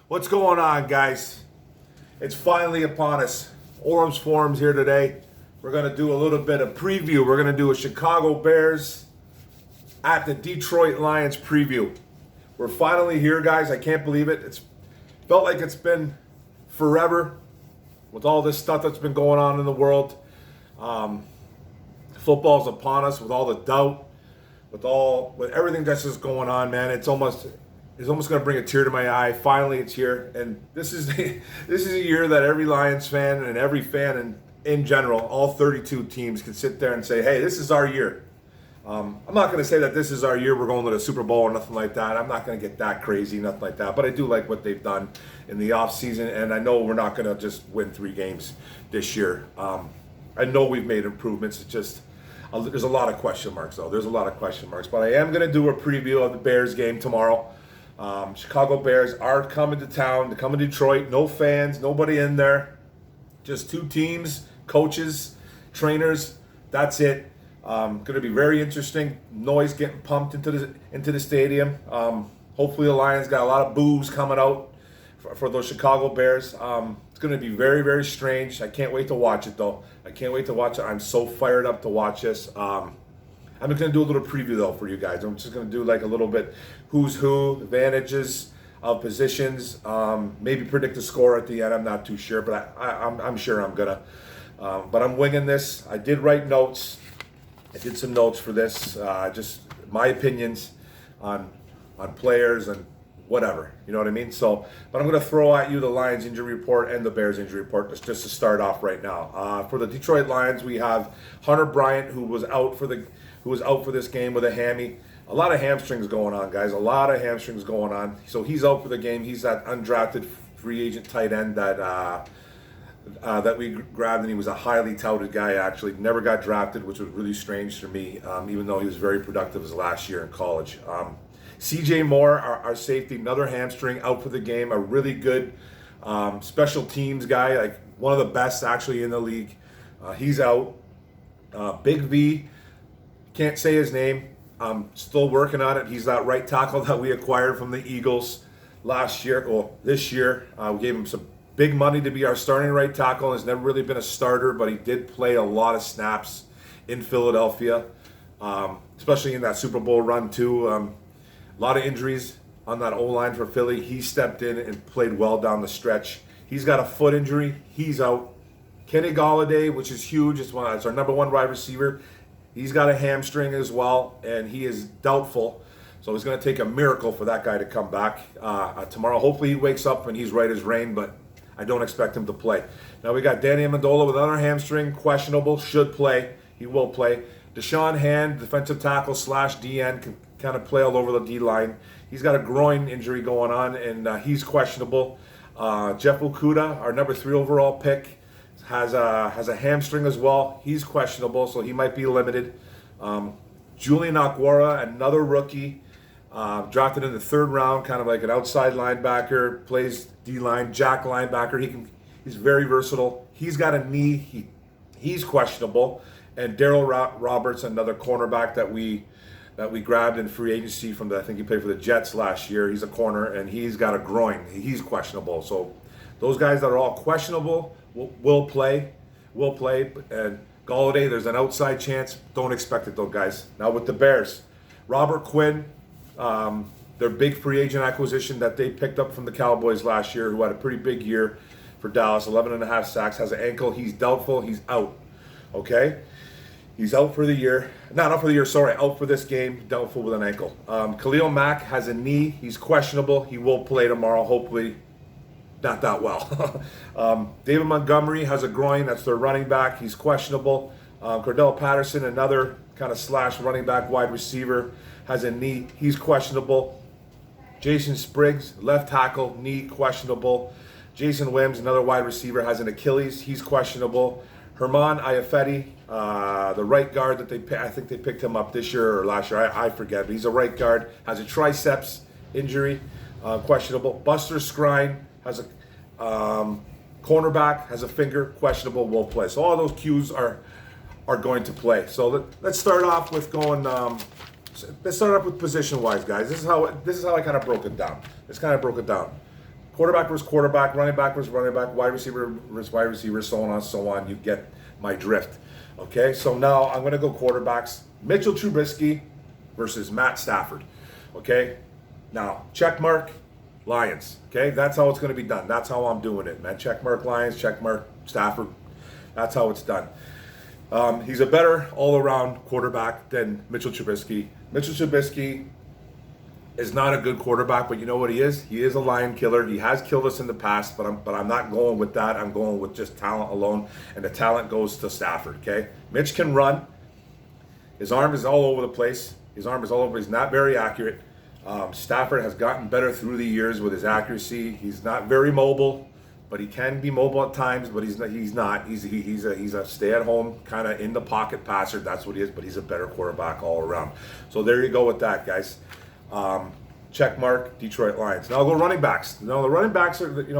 What's going on, guys? It's finally upon us. Orum's Forums here today. We're going to do a little bit of preview. We're going to do a Chicago Bears at the Detroit Lions preview. We're finally here, guys. I can't believe it. It's felt like it's been forever with all this stuff that's been going on in the world. Football's upon us with all the doubt, with everything that's just going on, man. It's almost going to bring a tear to my eye. Finally, it's here, and this is a year that every Lions fan and every fan in general, all 32 teams, can sit there and say, "Hey, this is our year." I'm not going to say that this is our year. We're going to the Super Bowl or nothing like that. I'm not going to get that crazy, nothing like that. But I do like what they've done in the offseason, and I know we're not going to just win 3 games this year. I know we've made improvements. It's just there's a lot of question marks, though. There's a lot of question marks. But I am going to do a preview of the Bears game tomorrow. Chicago Bears are coming to town. They're coming to Detroit. No fans, nobody in there. Just 2 teams, coaches, trainers. That's it. Going to be very interesting. Noise getting pumped into the stadium. Hopefully the Lions got a lot of boos coming out for those Chicago Bears. It's going to be very, very strange. I can't wait to watch it, though. I can't wait to watch it. I'm so fired up to watch this. I'm going to do a little preview, though, for you guys. I'm just going to do like a little bit who's who, advantages of positions, maybe predict the score at the end. I'm not too sure, but I'm sure I'm going to. But I'm winging this. I did write notes. I did some notes for this, just my opinions on players and whatever, you know what I mean? So, but I'm going to throw at you the Lions injury report and the Bears injury report just to start off right now. For the Detroit Lions, we have Hunter Bryant, who was out for this game with a hammy. A lot of hamstrings going on, guys. A lot of hamstrings going on. So he's out for the game. He's that undrafted free agent tight end that we grabbed, and he was a highly touted guy, actually. Never got drafted, which was really strange for me, even though he was very productive his last year in college. CJ Moore, our safety, another hamstring, out for the game. A really good special teams guy, like one of the best actually in the league. He's out. Big V, can't say his name. I'm still working on it. He's that right tackle that we acquired from the Eagles last year, or this year. We gave him some big money to be our starting right tackle. Has never really been a starter, but he did play a lot of snaps in Philadelphia, especially in that Super Bowl run too. A lot of injuries on that O-line for Philly. He stepped in and played well down the stretch. He's got a foot injury. He's out. Kenny Golladay, which is huge. It's our number 1 wide receiver. He's got a hamstring as well, and he is doubtful. So it's going to take a miracle for that guy to come back tomorrow. Hopefully he wakes up and he's right as rain, but I don't expect him to play. Now we got Danny Mandola with another hamstring, questionable, should play. He will play. Deshaun Hand, defensive tackle / DN, can kind of play all over the D-line. He's got a groin injury going on, and he's questionable. Jeff Okudah, our number 3 overall pick, has a hamstring as well. He's questionable, so he might be limited. Julian Aguara, another rookie, drafted in the 3rd round, kind of like an outside linebacker, plays D-line, jack linebacker. He's very versatile. He's got a knee. He's questionable. And Daryl Roberts, another cornerback that we grabbed in free agency from I think he played for the Jets last year. He's a corner, and he's got a groin. He's questionable. So those guys that are all questionable will play. And Golladay, there's an outside chance. Don't expect it, though, guys. Now with the Bears, Robert Quinn, their big free agent acquisition that they picked up from the Cowboys last year, who had a pretty big year for Dallas, 11.5 sacks, has an ankle. He's doubtful. He's out. Okay? He's out for the year. Not out for the year, sorry. Out for this game. Doubtful with an ankle. Khalil Mack has a knee. He's questionable. He will play tomorrow, hopefully. Not that well. David Montgomery has a groin. That's their running back. He's questionable. Cordell Patterson, another kind of / running back wide receiver, has a knee. He's questionable. Jason Spriggs, left tackle, knee, questionable. Jason Wims, another wide receiver, has an Achilles. He's questionable. Herman Iafetti, the right guard that I think they picked him up this year or last year. I forget, but he's a right guard. Has a triceps injury, questionable. Buster Skrine has a cornerback, has a finger, questionable, will play. So all those cues are going to play. So let's start off with going. Let's start off with position-wise, guys. This is how I kind of broke it down. quarterback versus quarterback, running back versus running back, wide receiver versus wide receiver, so on and so on. You get my drift. Okay, so now I'm going to go quarterbacks. Mitchell Trubisky versus Matt Stafford. Okay, now check mark Lions. Okay, that's how it's going to be done. That's how I'm doing it, man. Check mark Lions, check mark Stafford. That's how it's done. He's a better all-around quarterback than Mitchell Trubisky. Mitchell Trubisky is not a good quarterback, but you know what he is? He is a lion killer. He has killed us in the past, but I'm not going with that. I'm going with just talent alone, and the talent goes to Stafford. Okay, Mitch can run. His arm is all over the place. He's not very accurate. Stafford has gotten better through the years with his accuracy. He's not very mobile, but he can be mobile at times. But he's not. He's a stay-at-home kind of in the pocket passer. That's what he is. But he's a better quarterback all around. So there you go with that, guys. Check mark Detroit Lions. Now I'll go running backs. Now the running backs are, you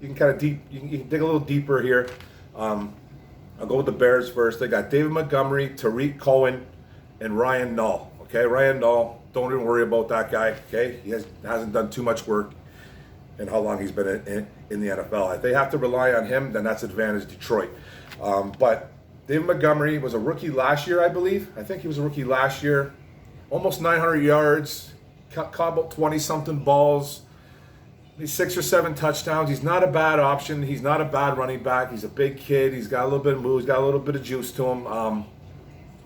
can kind of you can dig a little deeper here. I'll go with the Bears first. They got David Montgomery, Tariq Cohen, and Ryan Nall. Okay, Ryan Nall. Don't even worry about that guy. Okay, he hasn't done too much work in how long he's been in the NFL. If they have to rely on him, then that's advantage Detroit. But David Montgomery was a rookie last year, I believe. I think he was a rookie last year. Almost 900 yards, caught about 20-something balls. He's 6 or 7 touchdowns. He's not a bad option. He's not a bad running back. He's a big kid. He's got a little bit of moves. He's got a little bit of juice to him.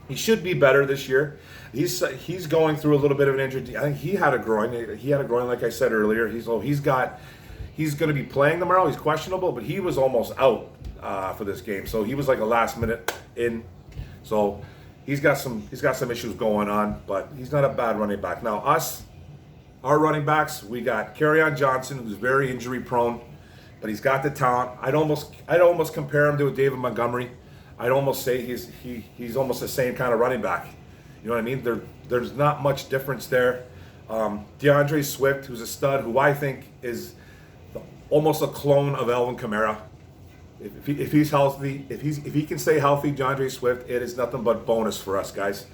He should be better this year. He's going through a little bit of an injury. I think he had a groin. Like I said earlier. He's going to be playing tomorrow. He's questionable, but he was almost out for this game. So he was like a last minute in. So he's got some issues going on, but he's not a bad running back. Now our running backs, we got Kerryon Johnson, who's very injury prone, but he's got the talent. I'd almost compare him to a David Montgomery. I'd almost say he's almost the same kind of running back. You know what I mean? There's not much difference there. DeAndre Swift, who's a stud, who I think is almost a clone of Alvin Kamara. If he's healthy, if he can stay healthy, DeAndre Swift, it is nothing but bonus for us guys.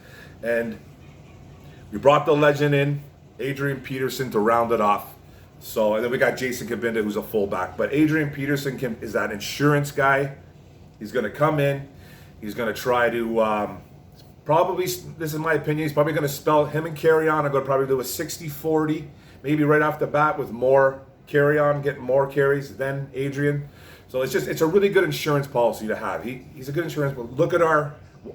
And we brought the legend in, Adrian Peterson, to round it off. So, and then we got Jason Kabinda, who's a fullback. But Adrian Peterson is that insurance guy. He's going to come in. He's going to try to probably, this is my opinion, he's probably going to spell him and Kerryon are going to probably do a 60-40, maybe right off the bat, with more Kerryon getting more carries than Adrian. So it's a really good insurance policy to have. He's a good insurance. But look at our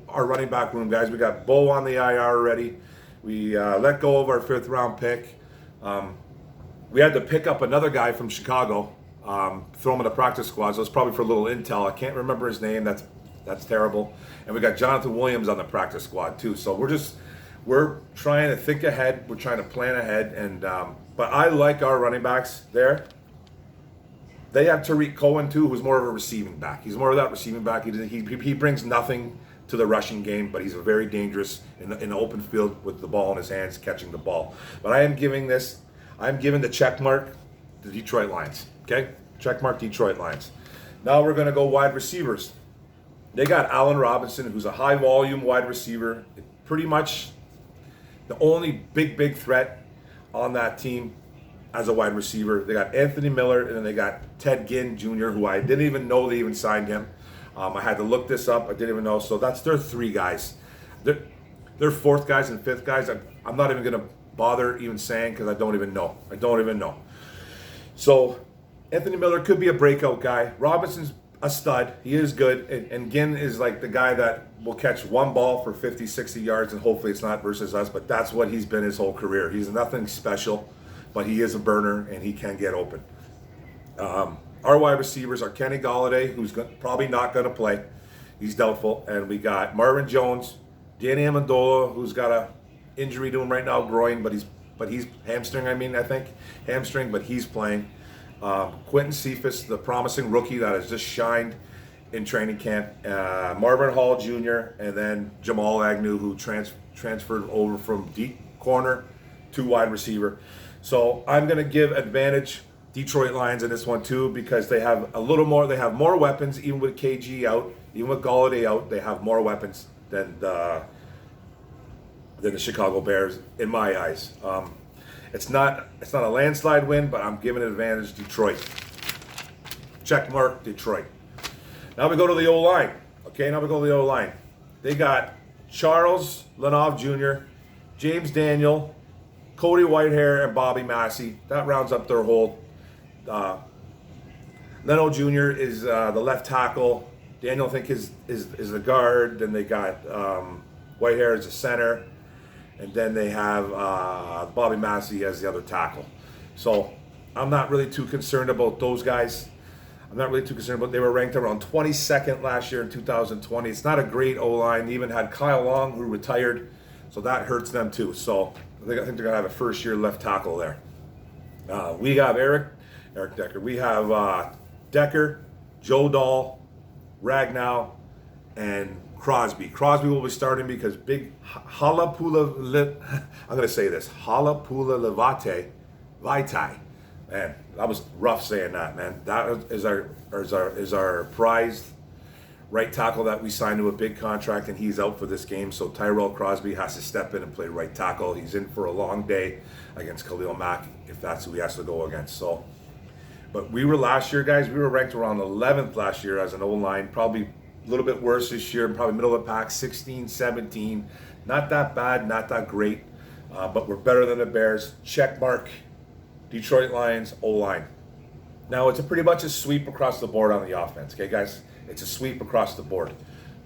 running back room, guys. We got Bo on the IR already. We let go of our 5th round pick. We had to pick up another guy from Chicago, throw him in the practice squad. So it's probably for a little intel. I can't remember his name. That's terrible. And we got Jonathan Williams on the practice squad too. So we're trying to think ahead. We're trying to plan ahead. And but I like our running backs there. They have Tariq Cohen too, who's more of a receiving back. He's more of that receiving back. He brings nothing to the rushing game, but he's very dangerous in the open field with the ball in his hands, catching the ball. But I'm giving the check mark to Detroit Lions. Okay, check mark Detroit Lions. Now we're going to go wide receivers. They got Allen Robinson, who's a high volume wide receiver, pretty much the only big threat on that team as a wide receiver. They got Anthony Miller, and then they got Ted Ginn Jr., who I didn't even know they even signed him. I had to look this up. I didn't even know. So that's their 3 guys. Their 4th guys and 5th guys, I'm not even going to bother even saying because I don't even know. So Anthony Miller could be a breakout guy. Robinson's a stud. He is good. And Ginn is like the guy that will catch one ball for 50, 60 yards, and hopefully it's not versus us, but that's what he's been his whole career. He's nothing special, but he is a burner, and he can get open. Our wide receivers are Kenny Golladay, who's probably not going to play. He's doubtful. And we got Marvin Jones, Danny Mandola, who's got a injury to him right now, groin, but he's hamstring, but he's playing. Quentin Cephas, the promising rookie that has just shined in training camp. Marvin Hall Jr., and then Jamal Agnew, who transferred over from deep corner to wide receiver. So I'm going to give advantage Detroit Lions in this one too, because they have more weapons, even with KG out, even with Golladay out, they have more weapons than the Chicago Bears, in my eyes. It's not a landslide win, but I'm giving an advantage Detroit. Check mark Detroit. Now we go to the O-line. Okay, now we go to the O-line. They got Charles Lenov Jr., James Daniel, Cody Whitehair, and Bobby Massey. That rounds up their whole. Leno Jr. is the left tackle. Daniel, I think, is the guard. Then they got Whitehair as the center. And then they have Bobby Massey as the other tackle. So I'm not really too concerned about those guys. I'm not really too concerned about. They were ranked around 22nd last year in 2020. It's not a great O-line. They even had Kyle Long, who retired. So that hurts them too. So I think they're going to have a first-year left tackle there. We have Eric Decker. We have Decker, Joe Dahl, Ragnow, and Crosby. Crosby will be starting because big Halapula. I'm going to say this: Halapula Levate, Vaitai. Man, that was rough saying that, man. That is our prized right tackle that we signed to a big contract, and he's out for this game. So Tyrell Crosby has to step in and play right tackle. He's in for a long day against Khalil Mack if that's who he has to go against. So, but we were last year, guys. We were ranked around 11th last year as an O-line. Probably a little bit worse this year. Probably middle of the pack, 16, 17. Not that bad, not that great, but we're better than the Bears. Check mark. Detroit Lions O-line. Now it's pretty much a sweep across the board on the offense. Okay, guys, it's a sweep across the board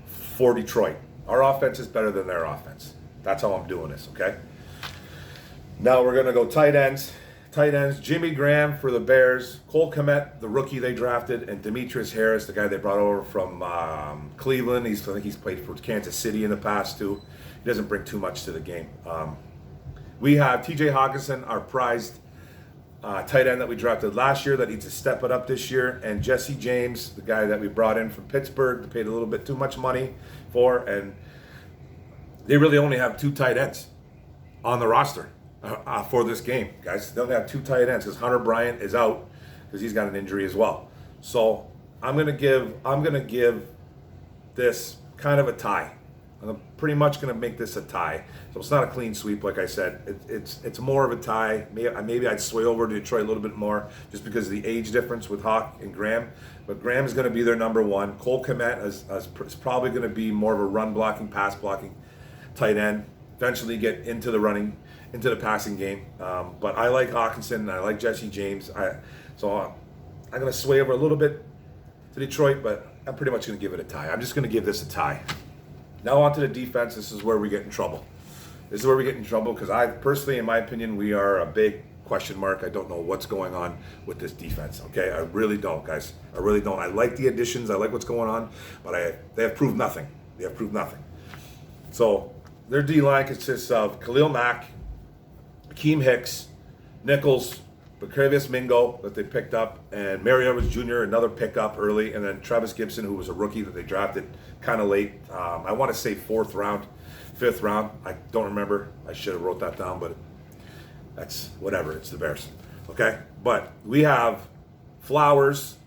for Detroit. Our offense is better than their offense. That's how I'm doing this. Okay. Now we're gonna go tight ends. Tight ends: Jimmy Graham for the Bears, Cole Kmet, the rookie they drafted, and Demetrius Harris, the guy they brought over from Cleveland. I think he's played for Kansas City in the past too. He doesn't bring too much to the game. We have T.J. Hawkinson, our prized tight end that we drafted last year that needs to step it up this year, and Jesse James, the guy that we brought in from Pittsburgh, paid a little bit too much money for, and they really only have 2 tight ends on the roster for this game, guys. They only have 2 tight ends because Hunter Bryant is out because he's got an injury as well. So I'm gonna give this kind of a tie. I'm pretty much going to make this a tie. So it's not a clean sweep, like I said. It's more of a tie. Maybe I'd sway over to Detroit a little bit more just because of the age difference with Hawk and Graham. But Graham is going to be their number one. Cole Kmet is probably going to be more of a run blocking, pass blocking tight end. Eventually get into the passing game. But I like Hawkinson and I like Jesse James. So I'm going to sway over a little bit to Detroit, but I'm pretty much going to give it a tie. I'm just going to give this a tie. Now on to the defense. This is where we get in trouble. This is where we get in trouble because I personally, in my opinion, we are a big question mark. I don't know what's going on with this defense. Okay, I really don't, guys. I really don't. I like the additions. I like what's going on, but they have proved nothing. They have proved nothing. So their D-line consists of Khalil Mack, Akeem Hicks, Nichols, Bakravius Mingo that they picked up, and Mary Evans Jr., another pickup early, and then Travis Gibson, who was a rookie that they drafted kind of late. I want to say 4th round, 5th round. I don't remember. I should have wrote that down, but that's whatever. It's the Bears. Okay? But we have Flowers,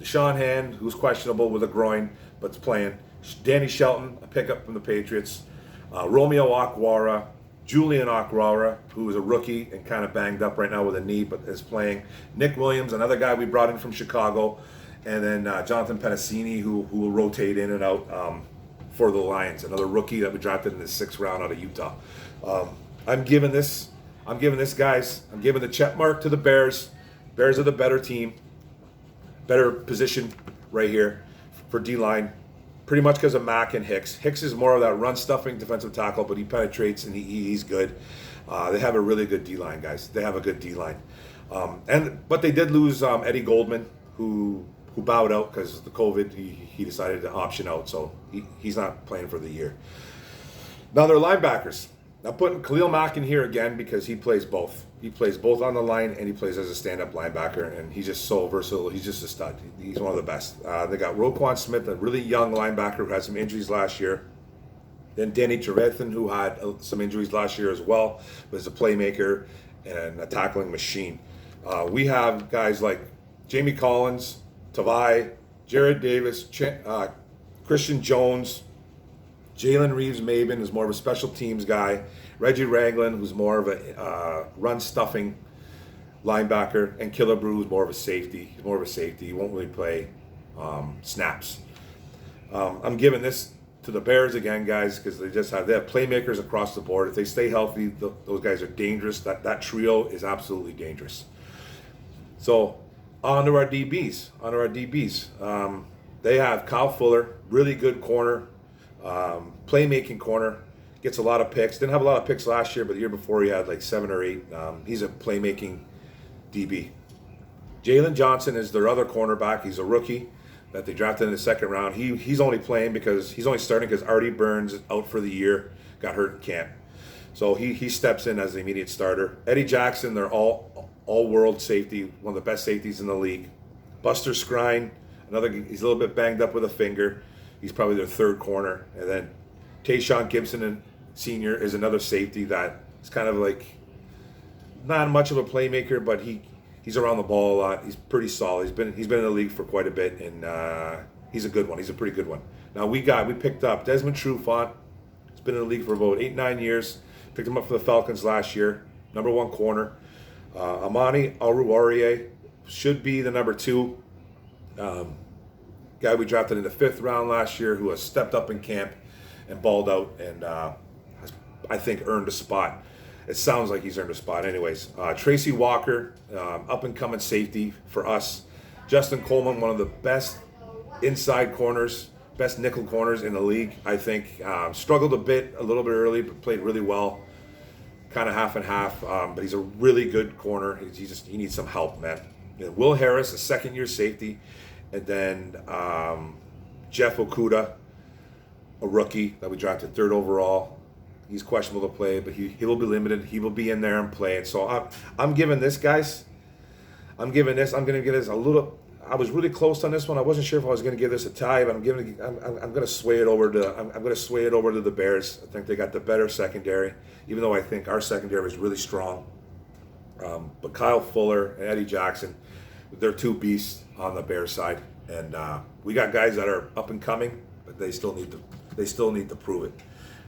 Deshaun Hand, who's questionable with a groin, but's playing. Danny Shelton, a pickup from the Patriots. Romeo Aguara, Julian Aguara, who is a rookie and kind of banged up right now with a knee, but is playing. Nick Williams, another guy we brought in from Chicago. And then Jonathan Penasini, who will rotate in and out for the Lions. Another rookie that we drafted in the 6th round out of Utah. I'm giving this, guys. I'm giving the check mark to the Bears. Bears are the better team, better position right here for D-line. Pretty much because of Mack and Hicks. Hicks is more of that run-stuffing defensive tackle, but he penetrates and he's good. They have a really good D-line, guys. They have a good D-line. But they did lose Eddie Goldman, who bowed out because of the COVID. He decided to option out, so he's not playing for the year. Now their linebackers. Now putting Khalil Mack in here again because he plays both. He plays both on the line and he plays as a stand-up linebacker, and he's just so versatile. He's just a stud. He's one of the best. They got Roquan Smith, a really young linebacker who had some injuries last year. Then Danny Trevathan, who had some injuries last year as well, but is a playmaker and a tackling machine. We have guys like Jamie Collins, Tavai, Jared Davis, Christian Jones, Jalen Reeves-Maben is more of a special teams guy. Reggie Ragland, who's more of a run-stuffing linebacker. And Killebrew is more of a safety. He's more of a safety. He won't really play snaps. I'm giving this to the Bears again, guys, because they have playmakers across the board. If they stay healthy, those guys are dangerous. That trio is absolutely dangerous. So on to our DBs. They have Kyle Fuller, really good corner, playmaking corner. Gets a lot of picks. Didn't have a lot of picks last year, but the year before he had like 7 or 8. He's a playmaking DB. Jalen Johnson is their other cornerback. He's a rookie that they drafted in the second round. He's only starting because Artie Burns is out for the year, got hurt in camp. So he steps in as the immediate starter. Eddie Jackson, they're all-world safety, one of the best safeties in the league. Buster Skrine, he's a little bit banged up with a finger. He's probably their third corner. And then Tayshaun Gibson Sr. is another safety that is kind of like not much of a playmaker, but he's around the ball a lot. He's pretty solid. He's been in the league for quite a bit, and he's a good one. He's a pretty good one. Now we picked up Desmond Trufant. He's been in the league for about 8-9 years. Picked him up for the Falcons last year. Number 1 corner. Amani Aruarie should be the number 2. Guy we drafted in the 5th round last year, who has stepped up in camp and balled out, and has, I think, earned a spot. It sounds like he's earned a spot. Anyways, Tracy Walker, up-and-coming safety for us. Justin Coleman, one of the best inside corners, best nickel corners in the league, I think. Struggled a little bit early, but played really well. Kind of half and half, but he's a really good corner. He needs some help, man. Will Harris, a second-year safety. And then Jeff Okuda, a rookie that we drafted 3rd overall. He's questionable to play, but he will be limited. He will be in there and play it. So I'm giving this, guys. I'm going to give this a little. I was really close on this one. I wasn't sure if I was going to give this a tie, but I'm going to sway it over to. I'm going to sway it over to the Bears. I think they got the better secondary, even though I think our secondary is really strong. But Kyle Fuller and Eddie Jackson, they're 2 beasts on the Bears side, and we got guys that are up and coming, but they still need to prove it.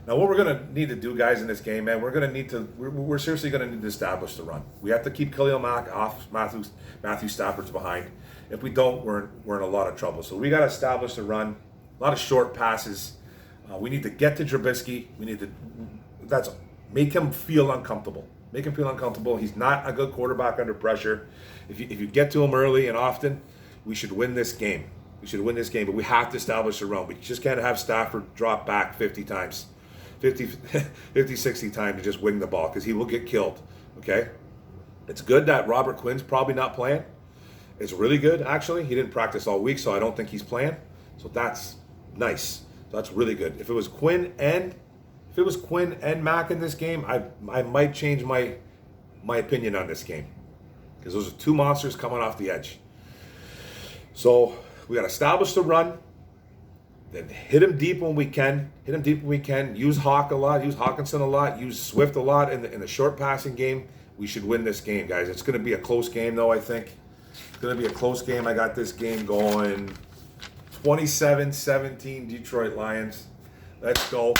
Now, what we're going to need to do, guys, in this game, man, we're seriously going to need to establish the run. We have to keep Khalil Mack off Matthew Stafford's behind. If we don't, we're in a lot of trouble. So we got to establish the run. A lot of short passes. We need to get to Trubisky. Make him feel uncomfortable. Make him feel uncomfortable. He's not a good quarterback under pressure. If you get to him early and often, we should win this game. But we have to establish the run. We just can't have Stafford drop back 50 times. 50, 60 times to just wing the ball, because he will get killed, okay? It's good that Robert Quinn's probably not playing. It's really good, actually. He didn't practice all week, so I don't think he's playing. So that's nice. That's really good. If it was Quinn and Mack in this game, I might change my opinion on this game, because those are 2 monsters coming off the edge. So we got to establish the run. Then hit him deep when we can. Use Hawk a lot. Use Hawkinson a lot. Use Swift a lot in the short passing game. We should win this game, guys. It's going to be a close game, though, I think. It's going to be a close game. I got this game going 27-17 Detroit Lions. Let's go.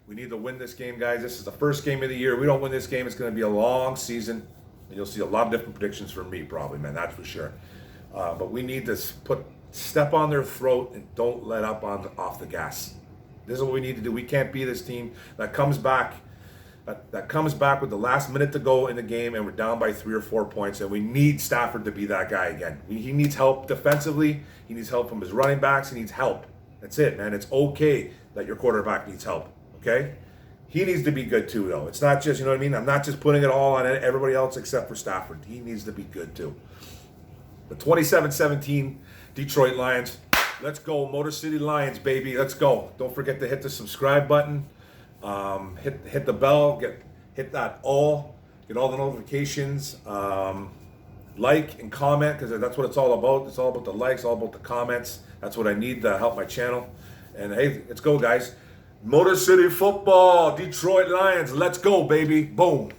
We need to win this game, guys. This is the first game of the year. We don't win this game, it's going to be a long season. And you'll see a lot of different predictions from me, probably, man. That's for sure. But we need to step on their throat and don't let up off the gas. This is what we need to do. We can't be this team that comes back with the last minute to go in the game and we're down by 3 or 4 points, and we need Stafford to be that guy again. He needs help defensively. He needs help from his running backs. He needs help. That's it, man. It's okay that your quarterback needs help, okay? He needs to be good too, though. It's not just, you know what I mean? I'm not just putting it all on everybody else except for Stafford. He needs to be good too. The 27-17 Detroit Lions. Let's go, Motor City Lions, baby. Let's go. Don't forget to hit the subscribe button. Hit the bell. Hit that all. Get all the notifications. Like and comment, because that's what it's all about. It's all about the likes, all about the comments. That's what I need to help my channel. And hey, let's go, guys. Motor City Football, Detroit Lions. Let's go, baby. Boom.